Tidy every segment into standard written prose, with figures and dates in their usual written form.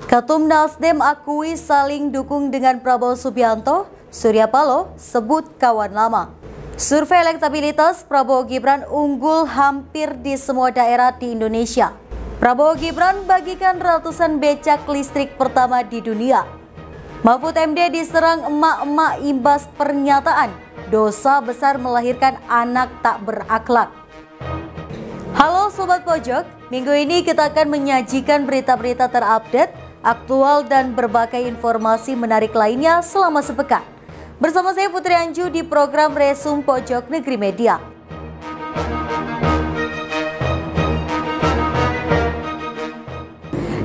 Ketum Nasdem akui saling dukung dengan Prabowo Subianto, Surya Paloh sebut kawan lama. Survei elektabilitas Prabowo Gibran unggul hampir di semua daerah di Indonesia. Prabowo Gibran bagikan ratusan becak listrik pertama di dunia. Mahfud MD diserang emak-emak imbas pernyataan dosa besar melahirkan anak tak berakhlak. Halo Sobat Pojok, minggu ini kita akan menyajikan berita-berita terupdate, aktual dan berbagai informasi menarik lainnya selama sepekan. Bersama saya Putri Anju di program Resum Pojok Negeri Media.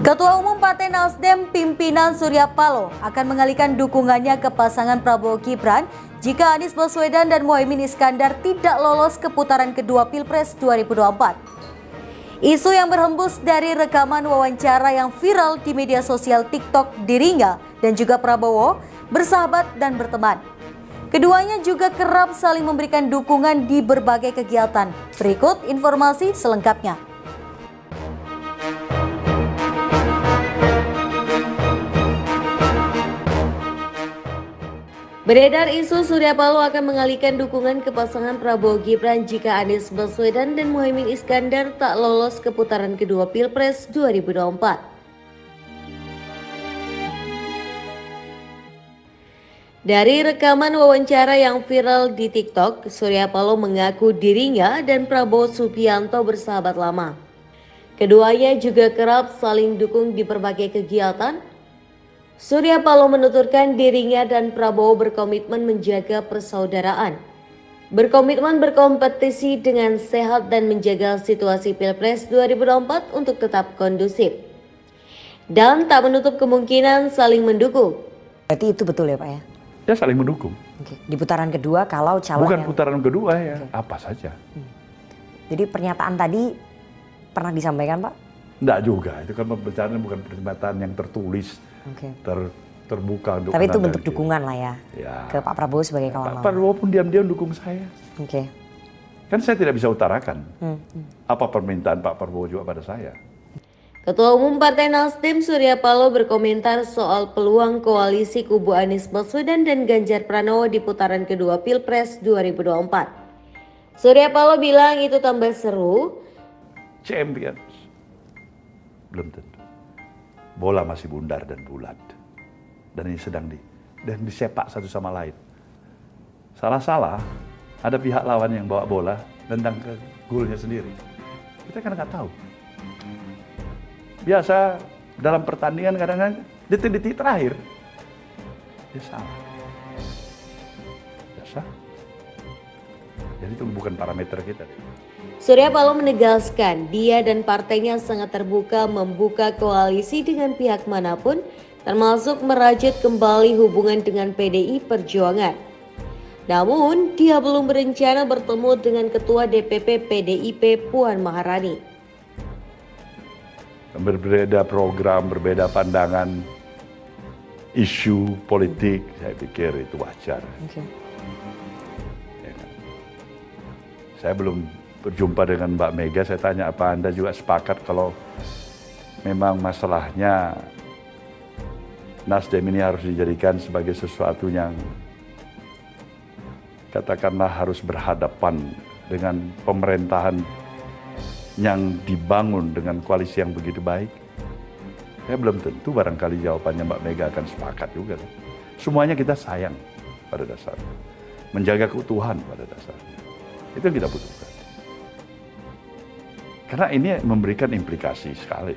Ketua Umum Partai Nasdem pimpinan Surya Paloh akan mengalihkan dukungannya ke pasangan Prabowo Gibran jika Anies Baswedan dan Muhaimin Iskandar tidak lolos ke putaran kedua Pilpres 2024. Isu yang berhembus dari rekaman wawancara yang viral di media sosial TikTok dirinya dan juga Prabowo bersahabat dan berteman. Keduanya juga kerap saling memberikan dukungan di berbagai kegiatan. Berikut informasi selengkapnya. Beredar isu Surya Paloh akan mengalihkan dukungan ke pasangan Prabowo Gibran jika Anies Baswedan dan Muhaimin Iskandar tak lolos ke putaran kedua Pilpres 2024. Dari rekaman wawancara yang viral di TikTok, Surya Paloh mengaku dirinya dan Prabowo Subianto bersahabat lama. Keduanya juga kerap saling dukung di berbagai kegiatan. Surya Paloh menuturkan dirinya dan Prabowo berkomitmen menjaga persaudaraan, berkomitmen berkompetisi dengan sehat dan menjaga situasi Pilpres 2024 untuk tetap kondusif, dan tak menutup kemungkinan saling mendukung. Berarti itu betul ya Pak ya? Ya saling mendukung. Oke. Di putaran kedua kalau calon bukan yang... putaran kedua ya, Oke. apa saja. Jadi pernyataan tadi pernah disampaikan Pak? Enggak juga, itu kan pembicaraan bukan pernyataan yang tertulis, terbuka. Tapi itu bentuk dukungan lah ya, ke Pak Prabowo sebagai kawan lama. Pak Prabowo pun diam-diam dukung saya. Oke. Kan saya tidak bisa utarakan apa permintaan Pak Prabowo juga pada saya. Ketua Umum Partai Nasdem Surya Paloh berkomentar soal peluang koalisi kubu Anies Baswedan dan Ganjar Pranowo di putaran kedua Pilpres 2024. Surya Paloh bilang itu tambah seru. Champions. Belum tentu. Bola masih bundar dan bulat. Dan ini sedang disepak satu sama lain. Salah-salah, ada pihak lawan yang bawa bola nendang ke golnya sendiri. Kita kan nggak tahu. Biasa dalam pertandingan kadang-kadang detik-detik terakhir dia salah. Biasa. Jadi itu bukan parameter kita. Surya Paloh menegaskan dia dan partainya sangat terbuka membuka koalisi dengan pihak manapun, termasuk merajut kembali hubungan dengan PDI Perjuangan. Namun, dia belum berencana bertemu dengan Ketua DPP PDIP Puan Maharani. Berbeda program, berbeda pandangan, isu politik, saya pikir itu wajar. Okay. Ya kan? Saya belum berjumpa dengan Mbak Mega, saya tanya apa Anda juga sepakat kalau memang masalahnya Nasdem ini harus dijadikan sebagai sesuatu yang katakanlah harus berhadapan dengan pemerintahan yang dibangun dengan koalisi yang begitu baik. Saya belum tentu barangkali jawabannya Mbak Mega akan sepakat juga. Semuanya kita sayang pada dasarnya, menjaga keutuhan pada dasarnya. Itu yang kita butuhkan. Karena ini memberikan implikasi sekali.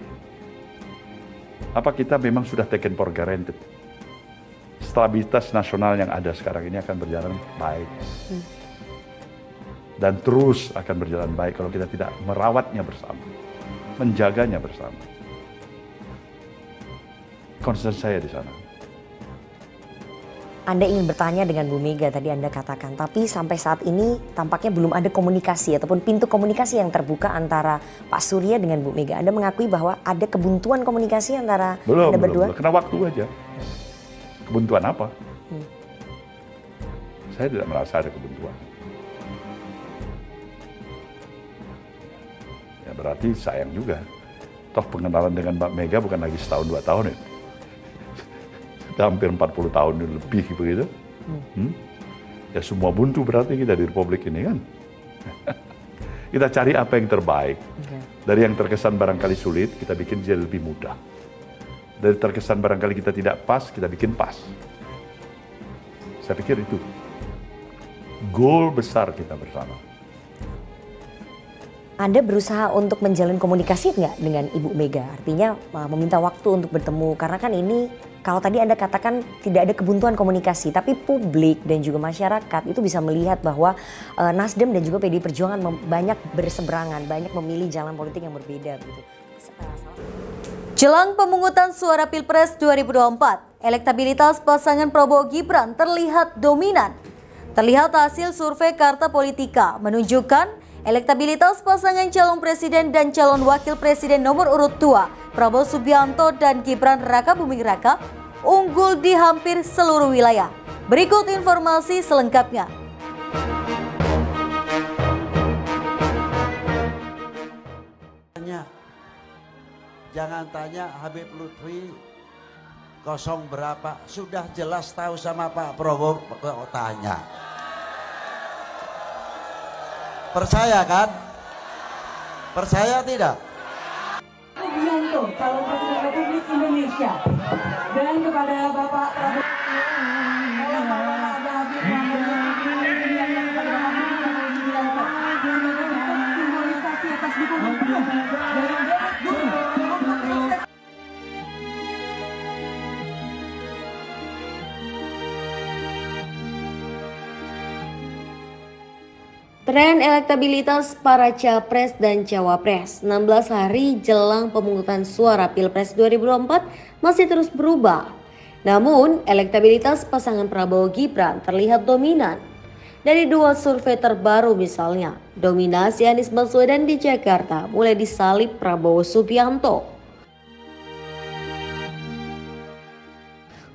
Apa kita memang sudah taken for granted? Stabilitas nasional yang ada sekarang ini akan berjalan baik. Dan terus akan berjalan baik kalau kita tidak merawatnya bersama. Menjaganya bersama. Concern saya di sana. Anda ingin bertanya dengan Bu Mega tadi Anda katakan, tapi sampai saat ini tampaknya belum ada komunikasi ataupun pintu komunikasi yang terbuka antara Pak Surya dengan Bu Mega. Anda mengakui bahwa ada kebuntuan komunikasi antara Anda berdua? Belum, kena waktu aja. Kebuntuan apa? Saya tidak merasa ada kebuntuan. Ya berarti sayang juga. Toh pengenalan dengan Mbak Mega bukan lagi setahun 2 tahun ya. Kita hampir 40 tahun lebih begitu. Ya semua buntu berarti kita di Republik ini kan. Kita cari apa yang terbaik. Dari yang terkesan barangkali sulit, kita bikin jadi lebih mudah. Dari terkesan barangkali kita tidak pas, kita bikin pas. Saya pikir itu goal besar kita bersama. Anda berusaha untuk menjalin komunikasi nggak dengan Ibu Mega? Artinya meminta waktu untuk bertemu. Karena kan ini kalau tadi Anda katakan tidak ada kebuntuan komunikasi. Tapi publik dan juga masyarakat itu bisa melihat bahwa Nasdem dan juga PDI Perjuangan banyak berseberangan. Banyak memilih jalan politik yang berbeda. Gitu. Jelang pemungutan suara Pilpres 2024, elektabilitas pasangan Prabowo Gibran terlihat dominan. Terlihat hasil survei Carta Politika menunjukkan elektabilitas pasangan calon presiden dan calon wakil presiden nomor urut 2, Prabowo Subianto dan Gibran Rakabuming Raka, unggul di hampir seluruh wilayah. Berikut informasi selengkapnya. Jangan tanya Habib Lutfi kosong berapa, sudah jelas tahu sama Pak Prabowo, kok tanya. Percaya kan? Percaya tidak? Subianto, calon presiden Republik Indonesia, dan kepada Bapak Prabowo. Simbolisasi atas dukungan penuh dari guru. Tren elektabilitas para capres dan cawapres 16 hari jelang pemungutan suara Pilpres 2024 masih terus berubah. Namun, elektabilitas pasangan Prabowo Gibran terlihat dominan. Dari dua survei terbaru misalnya, dominasi Anies Baswedan di Jakarta mulai disalip Prabowo Subianto.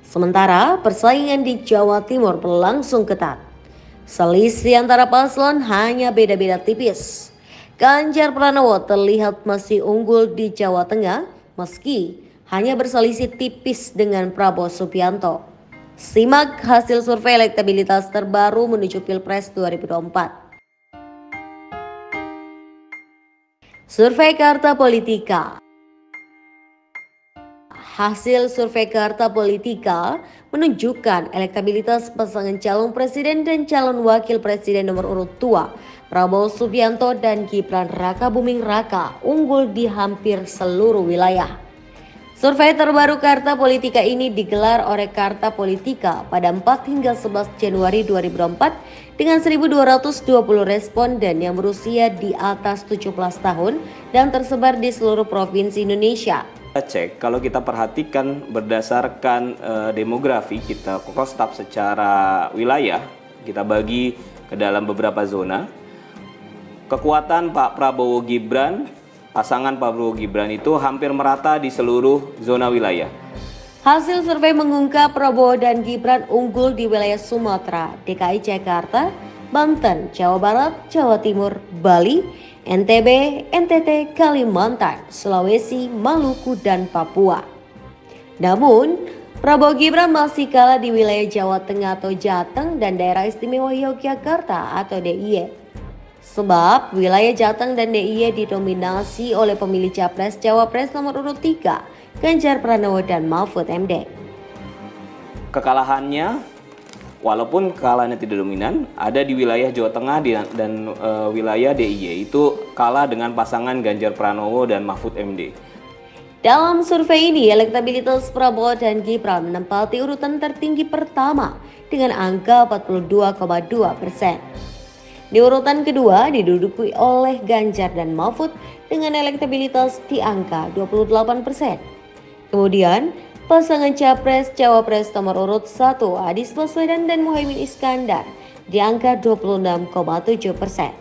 Sementara persaingan di Jawa Timur berlangsung ketat. Selisih antara paslon hanya beda-beda tipis. Ganjar Pranowo terlihat masih unggul di Jawa Tengah meski hanya berselisih tipis dengan Prabowo Subianto. Simak hasil survei elektabilitas terbaru menuju Pilpres 2024. Survei Carta Politika. Hasil survei Carta Politika menunjukkan elektabilitas pasangan calon presiden dan calon wakil presiden nomor urut 2, Prabowo Subianto dan Gibran Rakabuming Raka, unggul di hampir seluruh wilayah. Survei terbaru Carta Politika ini digelar oleh Carta Politika pada 4 hingga 11 Januari 2024 dengan 1.220 responden yang berusia di atas 17 tahun dan tersebar di seluruh provinsi Indonesia. Kita cek, kalau kita perhatikan berdasarkan demografi, kita cross-tab secara wilayah, kita bagi ke dalam beberapa zona. Kekuatan Pak Prabowo Gibran, pasangan Pak Prabowo Gibran itu hampir merata di seluruh zona wilayah. Hasil survei mengungkap Prabowo dan Gibran unggul di wilayah Sumatera, DKI Jakarta, Banten, Jawa Barat, Jawa Timur, Bali, NTB, NTT, Kalimantan, Sulawesi, Maluku, dan Papua. Namun, Prabowo Gibran masih kalah di wilayah Jawa Tengah atau Jateng dan Daerah Istimewa Yogyakarta atau DIY. Sebab wilayah Jateng dan DIY didominasi oleh pemilih Capres Cawapres nomor urut 3, Ganjar Pranowo dan Mahfud MD. Kekalahannya, walaupun kekalahannya tidak dominan, ada di wilayah Jawa Tengah dan wilayah DIY itu kalah dengan pasangan Ganjar Pranowo dan Mahfud MD. Dalam survei ini, elektabilitas Prabowo dan Gibran menempati urutan tertinggi pertama dengan angka 42,2%. Di urutan kedua diduduki oleh Ganjar dan Mahfud dengan elektabilitas di angka 28%. Kemudian, pasangan Capres-Cawapres nomor urut 1 Anies Baswedan dan Muhaimin Iskandar di angka 26,7%.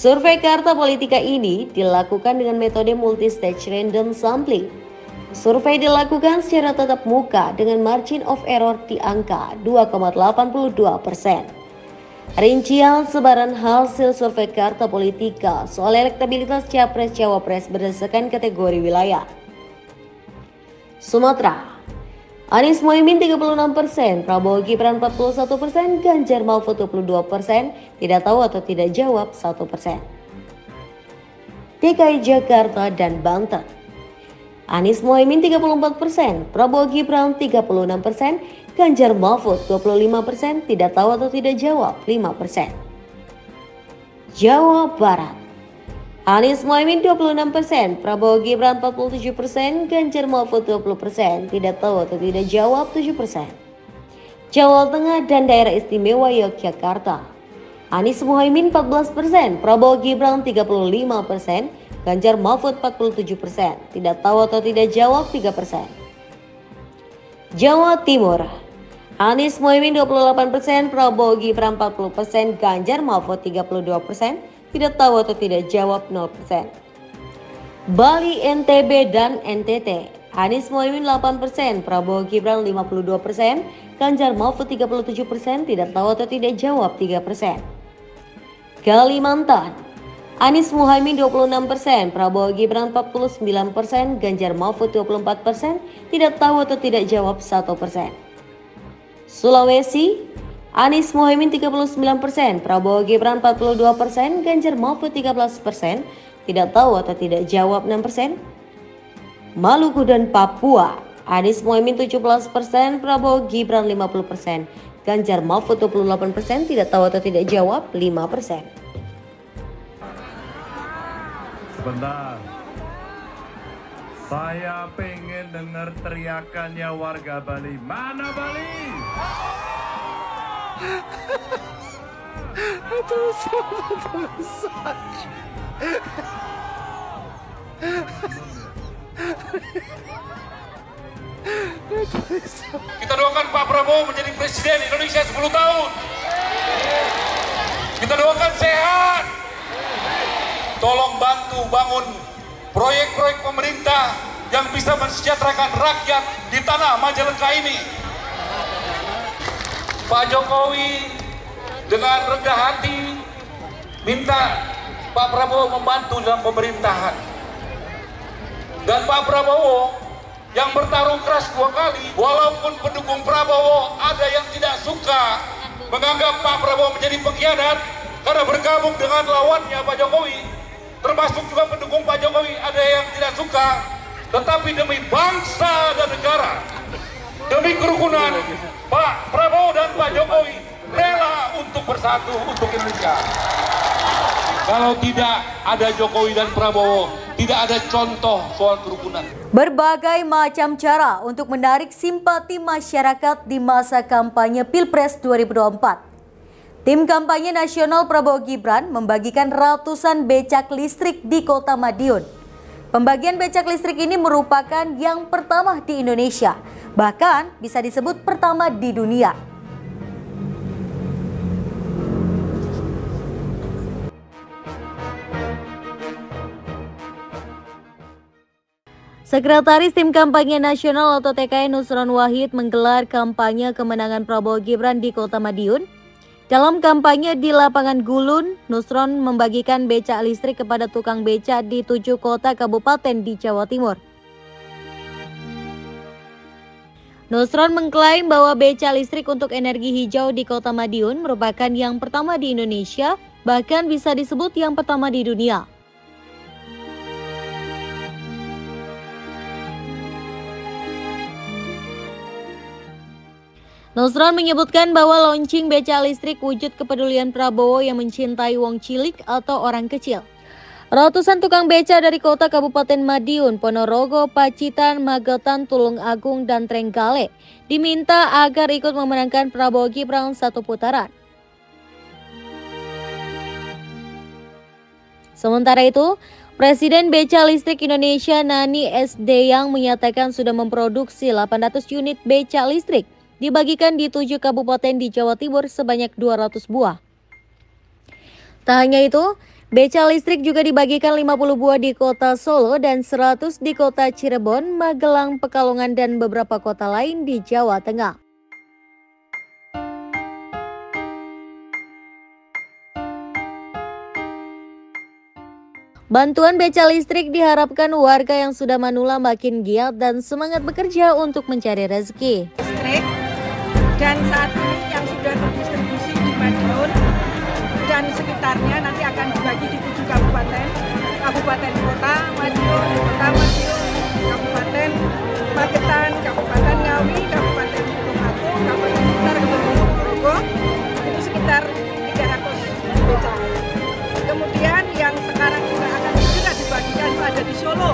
Survei Carta Politika ini dilakukan dengan metode multi-stage random sampling. Survei dilakukan secara tatap muka dengan margin of error di angka 2,82%. Rincian sebaran hasil survei Carta Politika soal elektabilitas Capres-Cawapres berdasarkan kategori wilayah. Sumatera, Anies Mohaimin 36%, Prabowo Gibran 41%, Ganjar Mahfud 22%, tidak tahu atau tidak jawab 1%. DKI Jakarta dan Banten, Anies Mohaimin 34%, Prabowo Gibran 36%, Ganjar Mahfud 25%, tidak tahu atau tidak jawab 5%. Jawa Barat, Anies Mohaimin 26%, Prabowo Gibran 47%, Ganjar Mahfud 20%, tidak tahu atau tidak jawab 7%. Jawa Tengah dan Daerah Istimewa Yogyakarta, Anies Mohaimin 14%, Prabowo Gibran 35%, Ganjar Mahfud 47%, tidak tahu atau tidak jawab 3%. Jawa Timur, Anies Mohaimin 28%, Prabowo Gibran 40%, Ganjar Mahfud 32%, tidak tahu atau tidak jawab 0%. Bali, NTB, dan NTT, Anies Mohaimin 8%, Prabowo Gibran 52%, Ganjar Mahfud 37%, tidak tahu atau tidak jawab 3%. Kalimantan, Anies Mohaimin 26%, Prabowo Gibran 49%, Ganjar Mahfud 24%, tidak tahu atau tidak jawab 1%. Sulawesi, Anies Mohaimin 39%, Prabowo Gibran 42%, Ganjar Mahfud 13%, tidak tahu atau tidak jawab 6%. Maluku dan Papua, Anies Mohaimin 17%, Prabowo Gibran 50%, Ganjar Mahfud 28%, tidak tahu atau tidak jawab 5%. Sebentar, saya pengen dengar teriakannya warga Bali. Mana Bali? Kita doakan Pak Prabowo menjadi Presiden Indonesia 10 tahun. Kita doakan sehat. Tolong bantu bangun proyek-proyek pemerintah yang bisa mensejahterakan rakyat di tanah Majalengka ini. Pak Jokowi dengan rendah hati minta Pak Prabowo membantu dalam pemerintahan. Dan Pak Prabowo yang bertarung keras 2 kali, walaupun pendukung Prabowo ada yang tidak suka menganggap Pak Prabowo menjadi pengkhianat karena bergabung dengan lawannya Pak Jokowi, termasuk juga pendukung Pak Jokowi ada yang tidak suka, tetapi demi bangsa dan negara, demi kerukunan, Pak Prabowo dan Pak Jokowi rela untuk bersatu untuk Indonesia. Kalau tidak ada Jokowi dan Prabowo, tidak ada contoh soal kerukunan. Berbagai macam cara untuk menarik simpati masyarakat di masa kampanye Pilpres 2024. Tim kampanye nasional Prabowo Gibran membagikan ratusan becak listrik di Kota Madiun. Pembagian becak listrik ini merupakan yang pertama di Indonesia, bahkan bisa disebut pertama di dunia. Sekretaris Tim Kampanye Nasional atau TKN Nusron Wahid menggelar kampanye kemenangan Prabowo Gibran di Kota Madiun. Dalam kampanye di lapangan Gulun, Nusron membagikan becak listrik kepada tukang becak di 7 kota kabupaten di Jawa Timur. Nusron mengklaim bahwa becak listrik untuk energi hijau di Kota Madiun merupakan yang pertama di Indonesia, bahkan bisa disebut yang pertama di dunia. Nusron menyebutkan bahwa launching becak listrik wujud kepedulian Prabowo yang mencintai wong cilik atau orang kecil. Ratusan tukang becak dari kota Kabupaten Madiun, Ponorogo, Pacitan, Magetan, Tulung Agung, dan Trenggale diminta agar ikut memenangkan Prabowo Gibran 1 putaran. Sementara itu, Presiden Becak Listrik Indonesia Nani S. Deyang menyatakan sudah memproduksi 800 unit becak listrik dibagikan di 7 kabupaten di Jawa Timur sebanyak 200 buah. Tak hanya itu, becak listrik juga dibagikan 50 buah di kota Solo dan 100 di kota Cirebon, Magelang, Pekalongan, dan beberapa kota lain di Jawa Tengah. Bantuan beca listrik diharapkan warga yang sudah manula makin giat dan semangat bekerja untuk mencari rezeki. Listrik dan saat ini yang sudah terdistribusi di Madiun dan sekitarnya nanti akan dibagi di 7 kabupaten, Kabupaten Kota Madiun, Kota Madiun, Kabupaten Magetan, Kabupaten Ngawi, Kabupaten Tulungagung, Kabupaten Blitar, Kabupaten Ponorogo, itu sekitar 300 beca. Kemudian yang sekarang juga akan segera dibagikan itu ada di Solo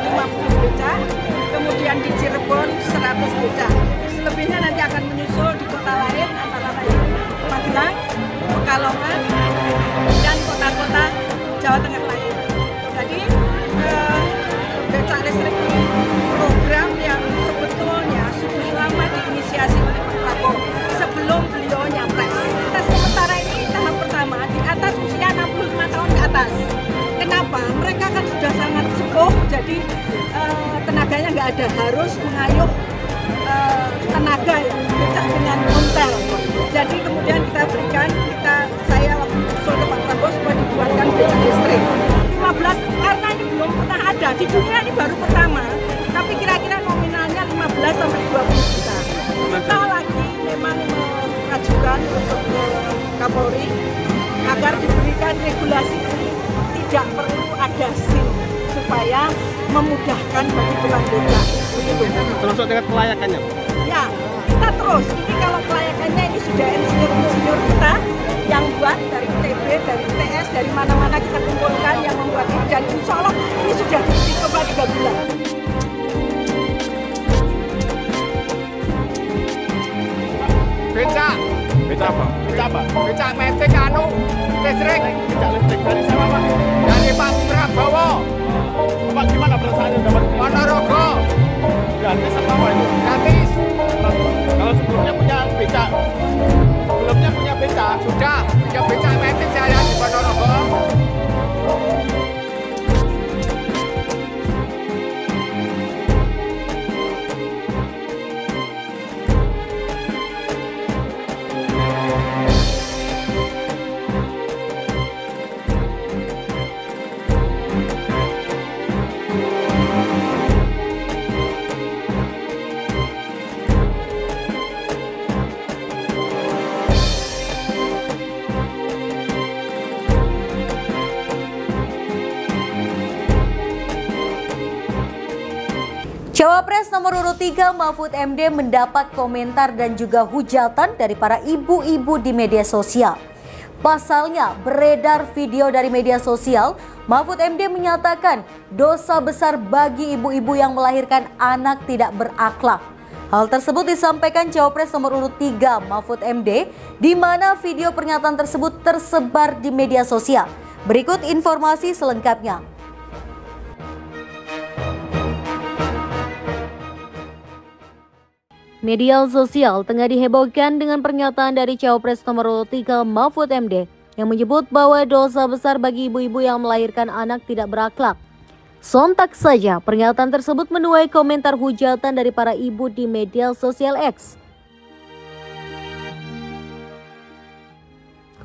50 beca, kemudian di Cirebon 100 beca. Selebihnya nanti akan menyusul di kota lain, antara lain Magelang, Pekalongan, dan kota-kota Jawa Tengah lain. Jadi beca listrik ini program yang sebetulnya sudah lama diinisiasi oleh Pak Prabowo sebelum beliau nyapres. Kita sementara ini tahap pertama di atas usia 65 tahun ke atas. Kenapa? Mereka kan sudah sangat sepuh, jadi tenaganya nggak ada, harus mengayuh tenaga ya, becak dengan ontel. Jadi kemudian kita berikan, saya usul ke Pak Prabowo supaya dibuatkan becak listrik. 15, karena ini belum pernah ada, di dunia ini baru pertama, tapi kira-kira nominalnya 15 sampai 20 juta. Kita lagi memang mengajukan untuk Kapolri agar diberikan regulasi ini tidak perlu ada SIM supaya memudahkan bagi tukang becak. Termasuk dengan kelayakannya? Ya, kita terus. Ini kalau kelayakannya ini sudah insinyur kita yang buat dari ITB, dari ITS, dari mana-mana kita kumpulkan yang membuat ini, dan insya Allah ini sudah diuji coba 3 bulan. Becak apa? Becak apa? Becak metik listrik. Becak listrik dari siapa Pak? Dari Pak Prabowo. Pak gimana perasaannya dapat Ponorogo? Gratis apa itu? Gratis. Kalau sebelumnya punya becak, sudah punya becak metik saya di Ponorogo. Cawapres nomor urut 3 Mahfud MD mendapat komentar dan juga hujatan dari para ibu-ibu di media sosial. Pasalnya, beredar video dari media sosial, Mahfud MD menyatakan dosa besar bagi ibu-ibu yang melahirkan anak tidak berakhlak. Hal tersebut disampaikan Cawapres nomor urut 3 Mahfud MD, di mana video pernyataan tersebut tersebar di media sosial. Berikut informasi selengkapnya. Media sosial tengah dihebohkan dengan pernyataan dari Cawapres nomor urut 3 Mahfud MD yang menyebut bahwa dosa besar bagi ibu-ibu yang melahirkan anak tidak berakhlak. Sontak saja pernyataan tersebut menuai komentar hujatan dari para ibu di media sosial X.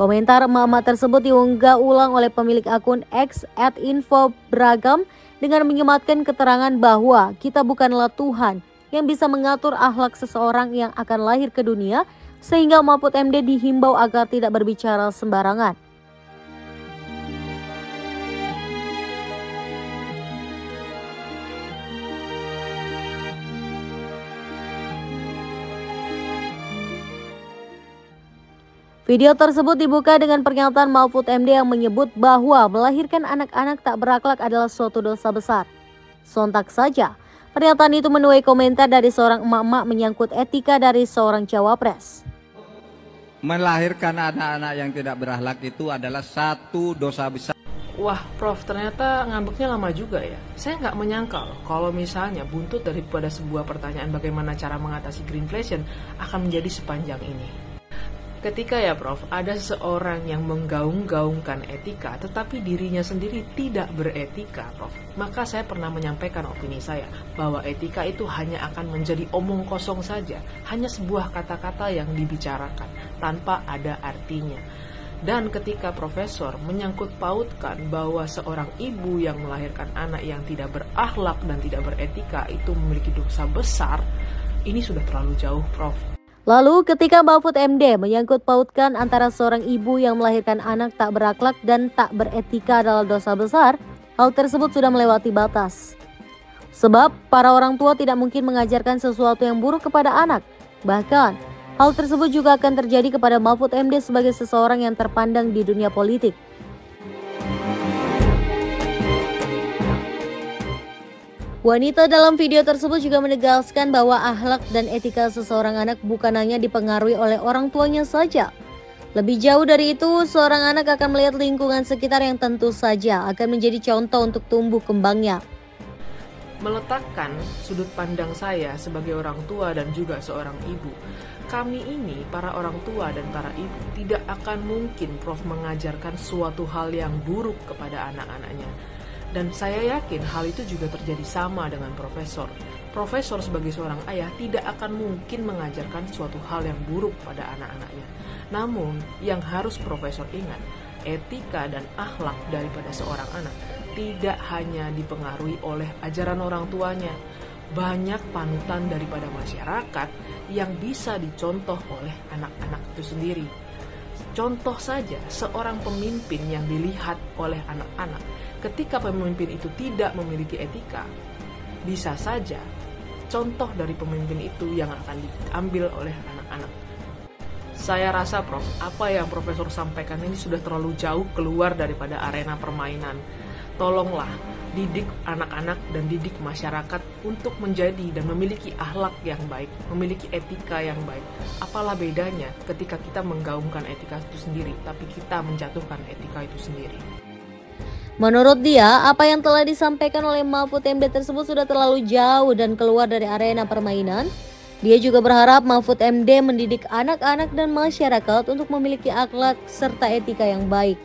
Komentar emak-emak tersebut diunggah ulang oleh pemilik akun X @infoberagam dengan menyematkan keterangan bahwa kita bukanlah Tuhan yang bisa mengatur akhlak seseorang yang akan lahir ke dunia, sehingga Mahfud MD dihimbau agar tidak berbicara sembarangan. Video tersebut dibuka dengan pernyataan Mahfud MD yang menyebut bahwa melahirkan anak-anak tak berakhlak adalah suatu dosa besar. Sontak saja, pernyataan itu menuai komentar dari seorang emak-emak menyangkut etika dari seorang cawapres. Melahirkan anak-anak yang tidak berakhlak itu adalah satu dosa besar. Wah, Prof, ternyata ngambeknya lama juga ya. Saya nggak menyangka loh, kalau misalnya buntut daripada sebuah pertanyaan bagaimana cara mengatasi greenflation akan menjadi sepanjang ini. Ketika ya Prof, ada seseorang yang menggaung-gaungkan etika tetapi dirinya sendiri tidak beretika Prof, maka saya pernah menyampaikan opini saya bahwa etika itu hanya akan menjadi omong kosong saja, hanya sebuah kata-kata yang dibicarakan tanpa ada artinya. Dan ketika profesor menyangkut pautkan bahwa seorang ibu yang melahirkan anak yang tidak berakhlak dan tidak beretika itu memiliki dosa besar, ini sudah terlalu jauh, Prof. Lalu ketika Mahfud MD menyangkut pautkan antara seorang ibu yang melahirkan anak tak berakhlak dan tak beretika adalah dosa besar, hal tersebut sudah melewati batas. Sebab para orang tua tidak mungkin mengajarkan sesuatu yang buruk kepada anak. Bahkan, hal tersebut juga akan terjadi kepada Mahfud MD sebagai seseorang yang terpandang di dunia politik. Wanita dalam video tersebut juga menegaskan bahwa akhlak dan etika seseorang anak bukan hanya dipengaruhi oleh orang tuanya saja. Lebih jauh dari itu, seorang anak akan melihat lingkungan sekitar yang tentu saja akan menjadi contoh untuk tumbuh kembangnya. Meletakkan sudut pandang saya sebagai orang tua dan juga seorang ibu, kami ini, para orang tua dan para ibu, tidak akan mungkin Prof mengajarkan suatu hal yang buruk kepada anak-anaknya. Dan saya yakin hal itu juga terjadi sama dengan profesor. Profesor sebagai seorang ayah tidak akan mungkin mengajarkan suatu hal yang buruk pada anak-anaknya. Namun, yang harus profesor ingat, etika dan akhlak daripada seorang anak tidak hanya dipengaruhi oleh ajaran orang tuanya. Banyak panutan daripada masyarakat yang bisa dicontoh oleh anak-anak itu sendiri. Contoh saja, seorang pemimpin yang dilihat oleh anak-anak, ketika pemimpin itu tidak memiliki etika, bisa saja contoh dari pemimpin itu yang akan diambil oleh anak-anak. Saya rasa, Prof, apa yang Profesor sampaikan ini sudah terlalu jauh keluar daripada arena permainan. Tolonglah didik anak-anak dan didik masyarakat untuk menjadi dan memiliki akhlak yang baik, memiliki etika yang baik. Apalah bedanya ketika kita menggaungkan etika itu sendiri, tapi kita menjatuhkan etika itu sendiri. Menurut dia, apa yang telah disampaikan oleh Mahfud MD tersebut sudah terlalu jauh dan keluar dari arena permainan. Dia juga berharap Mahfud MD mendidik anak-anak dan masyarakat untuk memiliki akhlak serta etika yang baik.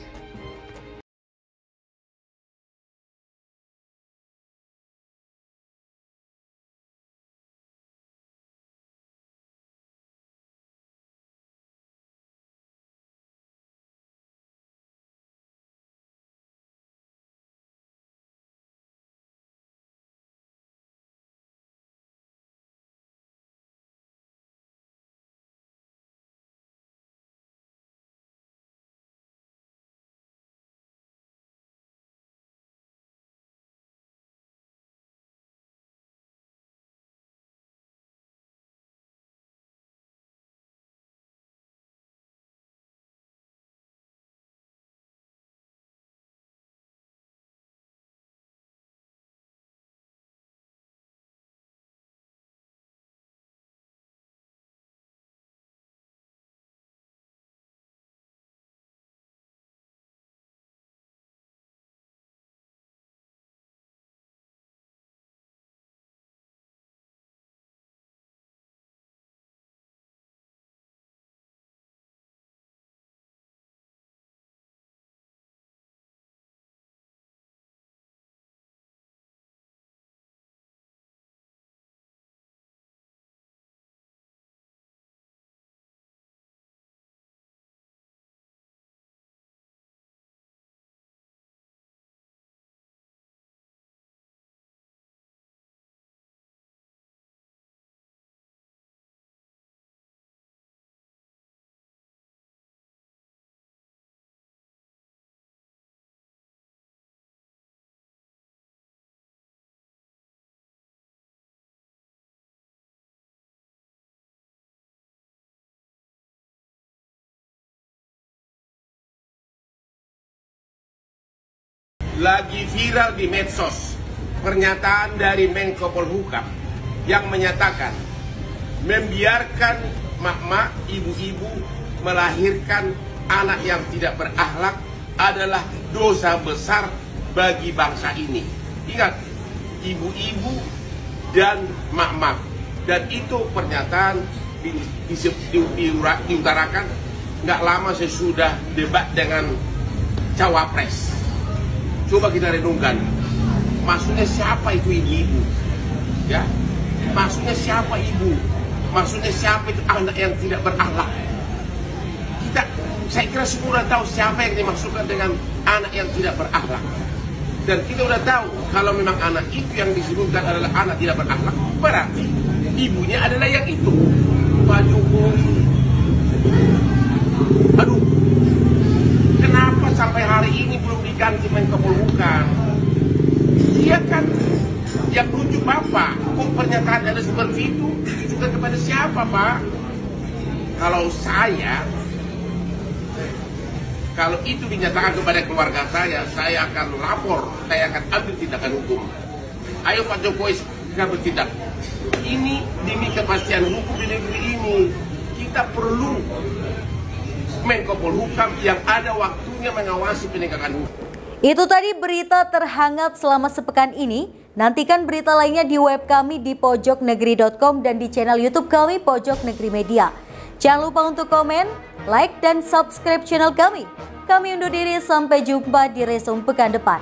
Lagi viral di medsos pernyataan dari Menko Polhukam yang menyatakan membiarkan mak-mak, ibu-ibu melahirkan anak yang tidak berakhlak adalah dosa besar bagi bangsa ini. Ingat, ibu-ibu dan mak-mak. Dan itu pernyataan diutarakan nggak lama sesudah debat dengan Cawapres. Coba kita renungkan, maksudnya siapa itu ibu-ibu? Ya, maksudnya siapa ibu? Maksudnya siapa itu anak yang tidak berakhlak? Saya kira semua tahu siapa yang dimaksudkan dengan anak yang tidak berakhlak. Dan kita udah tahu kalau memang anak itu yang disebutkan adalah anak tidak berakhlak, berarti ibunya adalah yang itu, Pak Jokowi. Aduh, kenapa sampai hari ini belum diganti Menko Polhukam? Dia kan yang rujuk Bapak. Kok pernyataan ada seperti itu ditujukan kepada siapa, Pak? Kalau itu dinyatakan kepada keluarga saya akan lapor, saya akan ambil tindakan hukum. Ayo Pak Jokowi segera bertindak. Ini demi kepastian hukum di negeri ini. Kita perlu Menko Polhukam yang ada waktunya mengawasi penegakan hukum. Itu tadi berita terhangat selama sepekan ini. Nantikan berita lainnya di web kami di pojoknegeri.com dan di channel YouTube kami Pojok Negeri Media. Jangan lupa untuk komen, like, dan subscribe channel kami. Kami undur diri, sampai jumpa di Resum pekan depan.